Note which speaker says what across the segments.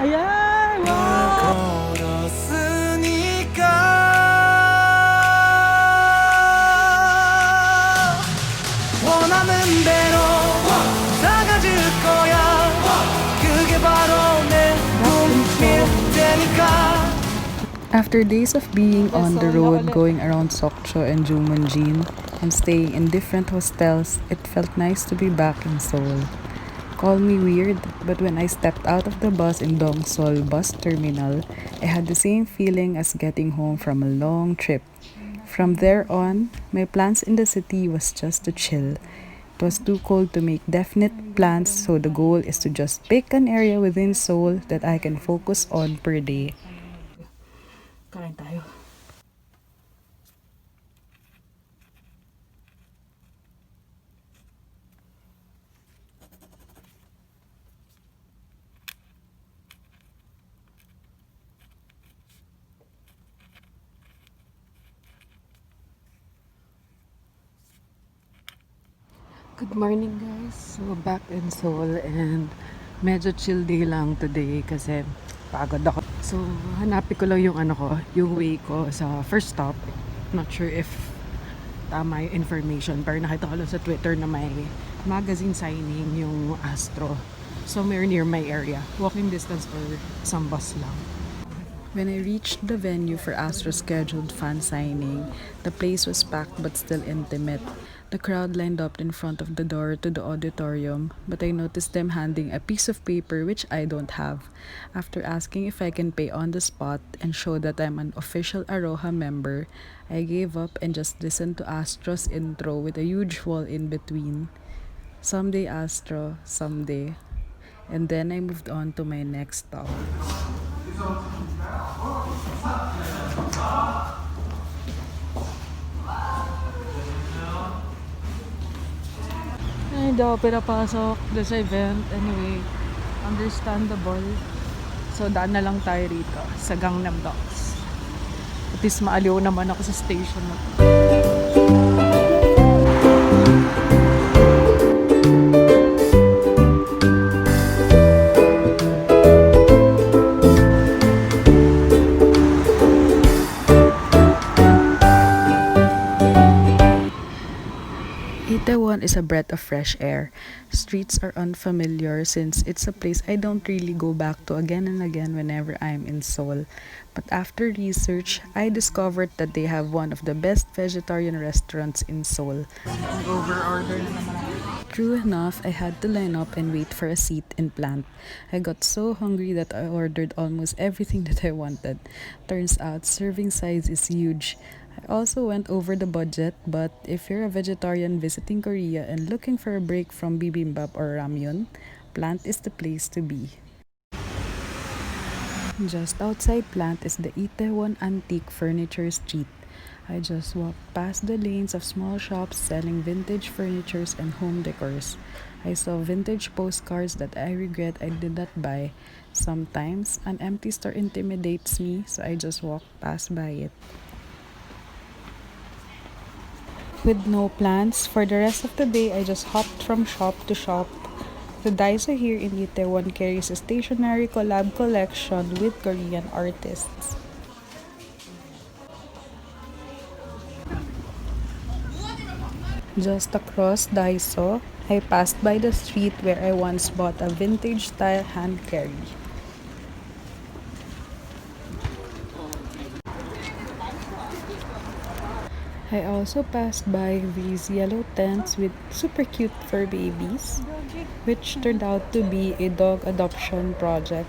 Speaker 1: Ayan! Wow! After days of being on the road, going around Sokcho and Jumonjin, and staying in different hostels, it felt nice to be back in Seoul. Call me weird, but when I stepped out of the bus in Dongsol bus terminal, I had the same feeling as getting home from a long trip. From there on, my plans in the city was just to chill. It was too cold to make definite plans, so the goal is to just pick an area within Seoul that I can focus on per day. Kain tayo. Good morning guys. So back in Seoul and medyo chill day lang today kasi pagod ako. So hanapin ko lang yung yung way ko sa first stop. Not sure if tama yung information pero nakita ko lang sa Twitter na may magazine signing yung Astro. Somewhere near my area. Walking distance or isang bus lang. When I reached the venue for Astro's scheduled fan signing, the place was packed but still intimate. The crowd lined up in front of the door to the auditorium, but I noticed them handing a piece of paper which I don't have. After asking if I can pay on the spot and show that I'm an official Aroha member, I gave up and just listened to Astro's intro with a huge wall in between. Someday Astro, someday. And then I moved on to my next stop. Ay, hindi ako pinapasok doon sa event. Anyway, understandable. So, daan na lang tayo rito sa Gangnam Docks. At least maaliw naman ako sa station na to. Itaewon is a breath of fresh air. Streets are unfamiliar since it's a place I don't really go back to again and again whenever I'm in Seoul. But after research, I discovered that they have one of the best vegetarian restaurants in Seoul. Over-order na naman ako. True enough, I had to line up and wait for a seat in plant. I got so hungry that I ordered almost everything that I wanted. Turns out, serving size is huge. I also went over the budget, but if you're a vegetarian visiting Korea and looking for a break from bibimbap or ramyun, Plant is the place to be. Just outside Plant is the Itaewon Antique Furniture Street. I just walked past the lanes of small shops selling vintage furnitures and home decors. I saw vintage postcards that I regret I did not buy. Sometimes, an empty store intimidates me, so I just walk past by it. With no plans, for the rest of the day, I just hopped from shop to shop. The Daiso here in Itaewon carries a stationery collab collection with Korean artists. Just across Daiso, I passed by the street where I once bought a vintage-style hand carry. I also passed by these yellow tents with super cute fur babies, which turned out to be a dog adoption project.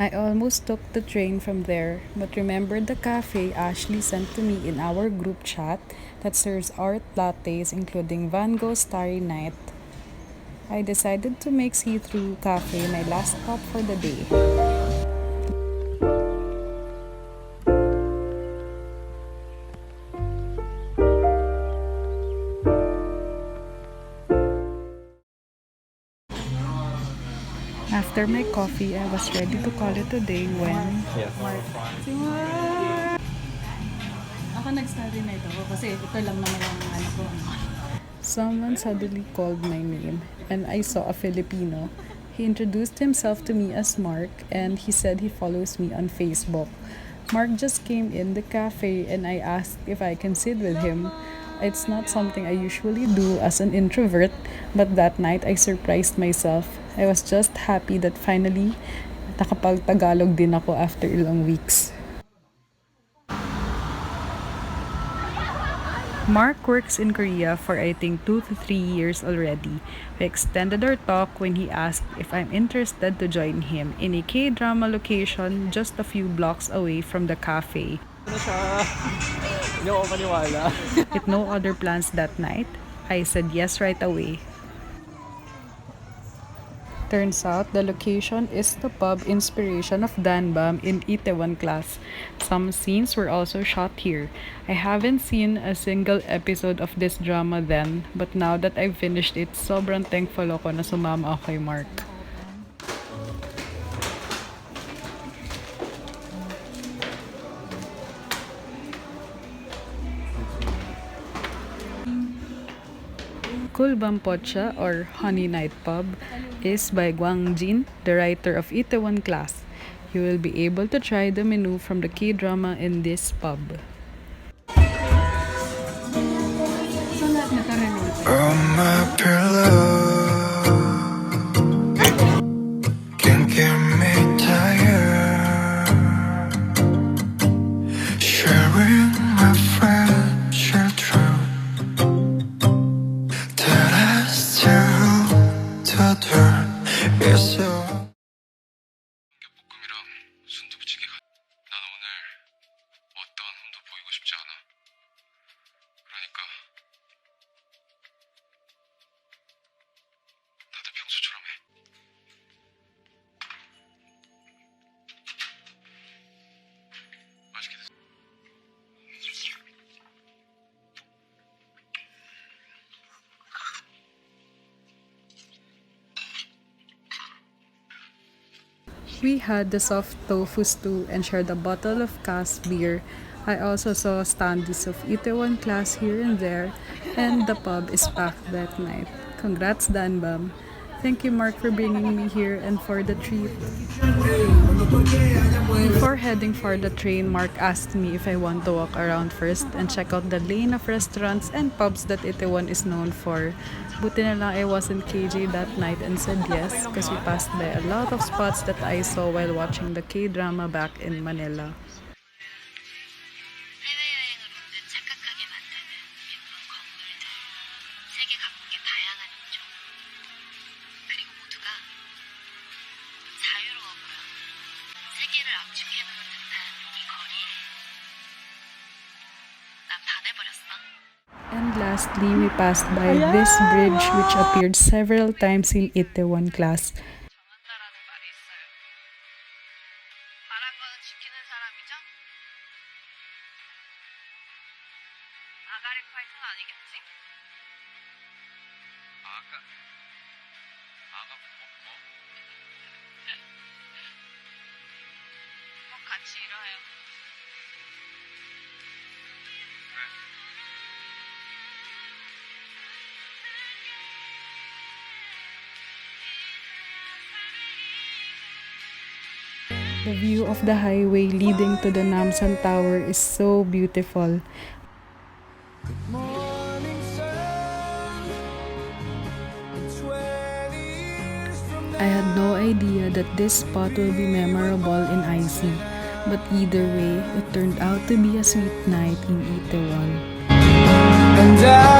Speaker 1: I almost took the train from there, but remembered the cafe Ashley sent to me in our group chat that serves art lattes including Van Gogh Starry Night. I decided to make See-Through Cafe my last stop for the day.
Speaker 2: After my coffee, I was ready to call it a day when
Speaker 3: Ako nag-study na ito kasi ito lang naman ang ano ko.
Speaker 2: someone suddenly called my name and I saw a Filipino. He introduced himself to me as Mark and he said he follows me on Facebook. Mark just came in the cafe and I asked if I can sit with him. It's not something I usually do as an introvert, but that night I surprised myself. I was just happy that finally nakapag-Tagalog din ako after ilang weeks. Mark works in Korea for I think 2 to 3 years already. We extended our talk when he asked if I'm interested to join him in a K-drama location just a few blocks away from the cafe.
Speaker 4: Ano siya? Hindi ako maniwala.
Speaker 2: With no other plans that night, I said yes right away. Turns out the location is the pub inspiration of Danbam in Itaewon Class. Some scenes were also shot here. I haven't seen a single episode of this drama then, but now that I've finished it, sobrang thankful ako na sumama ako kay Mark. Kulbampocha or Honey Night Pub is by Gwang Jin, the writer of Itaewon Class. You will be able to try the menu from the K-drama in this pub.
Speaker 3: So lahat na ito related.
Speaker 5: On my pillow can get me tired. Sharing my friendship truth that I still to turn is so. 볶음이랑 순두부찌개가. 난 오늘 어떠한 흠도 보이고 싶지 않아. 그러니까. 다들 평소처럼 해. 맛있게 드세요.
Speaker 2: We had the soft tofu stew and shared a bottle of cask beer. I also saw standees of Itaewon Class here and there, and the pub is packed that night. Congrats, Danbam. Thank you, Mark, for bringing me here and for the treat. Before heading for the train, Mark asked me if I want to walk around first and check out the lane of restaurants and pubs that Itaewon is known for. Buti na lang I wasn't KJ that night and said yes because we passed by a lot of spots that I saw while watching the K-drama back in Manila.
Speaker 6: 해외여행으로는 착각하게 만드는 예쁜 건물들, 세계 각국의 다양한 인종, 그리고 모두가 자유로웠고요. 세계를 압축해놓은 듯한 이 거리에 난 반해버렸어.
Speaker 2: And lastly, we passed by this bridge which appeared several times in Itaewon Class.
Speaker 6: 정한다라는 말이 있어요. 말한 거는 지키는 사람이죠? 아가리 파이터는 아니겠지?
Speaker 4: 아가 뭐?
Speaker 6: 꼭 같이 일해요.
Speaker 2: The view of the highway leading to the Namsan Tower is so beautiful. I had no idea that this spot will be memorable in IC, but either way, it turned out to be a sweet night in Itaewon.
Speaker 5: And I